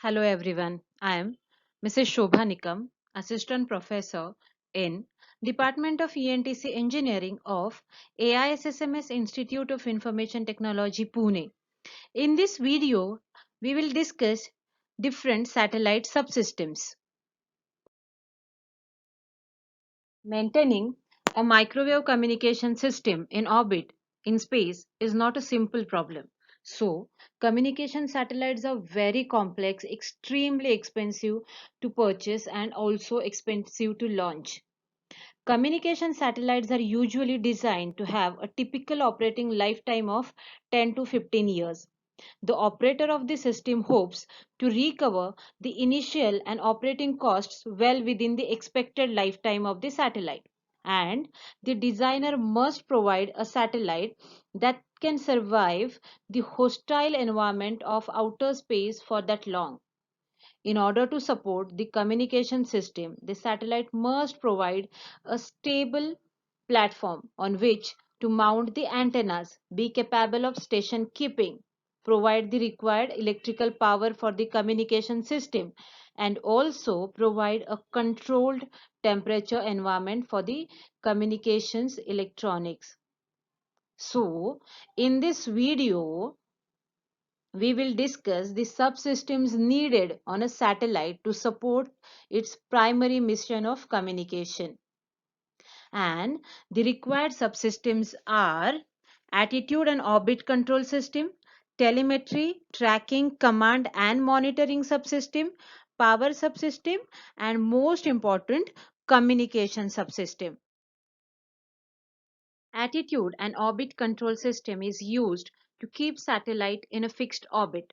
Hello everyone. I am Mrs. Shobha Nikam, Assistant Professor in Department of ENTC Engineering of AISSMS Institute of Information Technology, Pune. In this video, we will discuss different satellite subsystems. Maintaining a microwave communication system in orbit in space is not a simple problem. So, communication satellites are very complex, extremely expensive to purchase, and also expensive to launch. Communication satellites are usually designed to have a typical operating lifetime of 10 to 15 years. The operator of the system hopes to recover the initial and operating costs well within the expected lifetime of the satellite. And the designer must provide a satellite that can survive the hostile environment of outer space for that long. In order to support the communication system, the satellite must provide a stable platform on which to mount the antennas, be capable of station keeping, provide the required electrical power for the communication system, and also provide a controlled temperature environment for the communications electronics. So, in this video, we will discuss the subsystems needed on a satellite to support its primary mission of communication. And the required subsystems are attitude and orbit control system, telemetry, tracking, command and monitoring subsystem, power subsystem, and most important, communication subsystem. Attitude and orbit control system is used to keep satellite in a fixed orbit.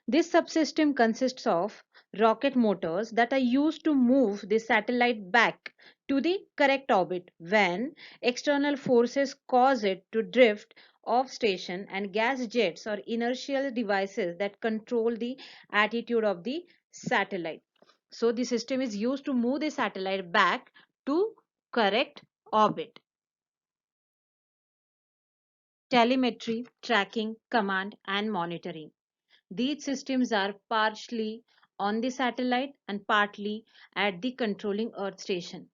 This subsystem consists of rocket motors that are used to move the satellite back to the correct orbit when external forces cause it to drift off station, and gas jets or inertial devices that control the attitude of the satellite. So the system is used to move the satellite back to correct orbit. Telemetry, tracking, command and monitoring. These systems are partially on the satellite and partly at the controlling Earth station.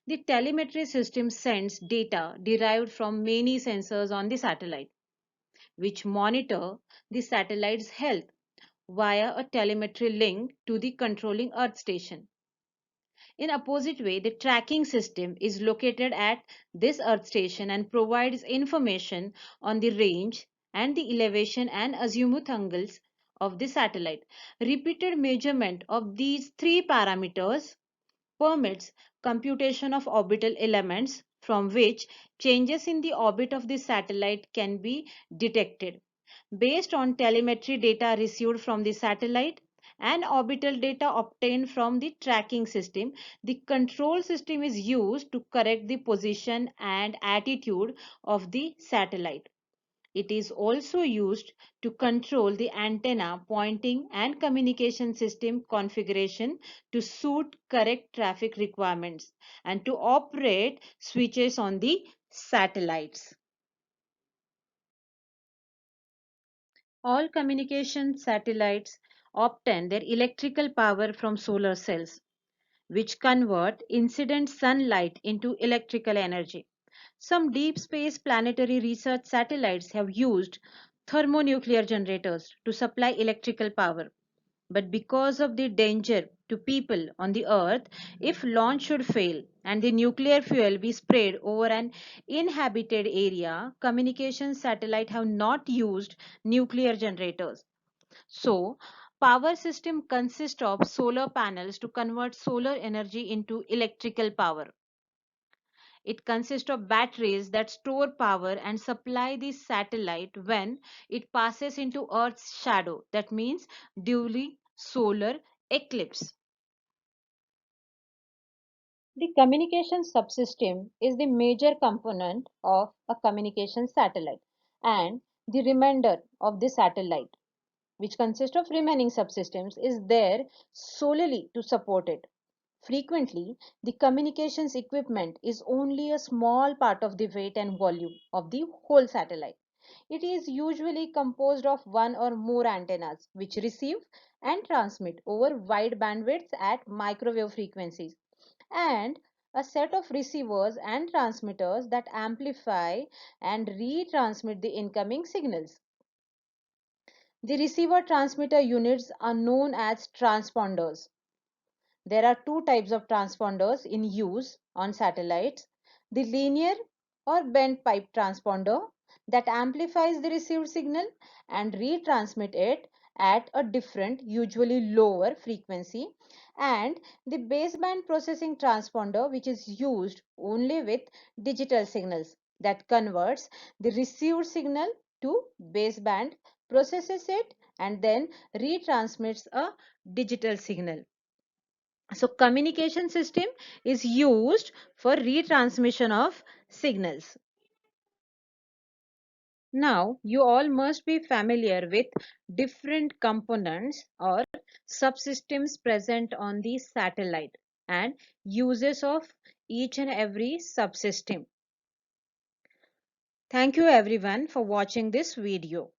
The telemetry system sends data derived from many sensors on the satellite, which monitor the satellite's health via a telemetry link to the controlling Earth station. In opposite way, the tracking system is located at this Earth station and provides information on the range and the elevation and azimuth angles of the satellite. Repeated measurement of these three parameters permits computation of orbital elements from which changes in the orbit of the satellite can be detected. Based on telemetry data received from the satellite and orbital data obtained from the tracking system, the control system is used to correct the position and attitude of the satellite. It is also used to control the antenna pointing and communication system configuration to suit correct traffic requirements and to operate switches on the satellites. All communication satellites obtain their electrical power from solar cells, which convert incident sunlight into electrical energy. Some deep space planetary research satellites have used thermonuclear generators to supply electrical power. But because of the danger to people on the Earth, if launch should fail and the nuclear fuel be sprayed over an inhabited area, communication satellites have not used nuclear generators. So, power system consists of solar panels to convert solar energy into electrical power. It consists of batteries that store power and supply the satellite when it passes into Earth's shadow. That means during solar eclipse. The communication subsystem is the major component of a communication satellite and the remainder of the satellite, which consists of remaining subsystems, is there solely to support it. Frequently, the communications equipment is only a small part of the weight and volume of the whole satellite. It is usually composed of one or more antennas which receive and transmit over wide bandwidths at microwave frequencies, and a set of receivers and transmitters that amplify and retransmit the incoming signals. The receiver transmitter units are known as transponders. There are two types of transponders in use on satellites: the linear or bent pipe transponder that amplifies the received signal and retransmit it at a different, usually lower frequency, and the baseband processing transponder, which is used only with digital signals, that converts the received signal to baseband, processes it, and then retransmits a digital signal. So communication system is used for retransmission of signals. Now you all must be familiar with different components or subsystems present on the satellite and uses of each and every subsystem. Thank you everyone for watching this video.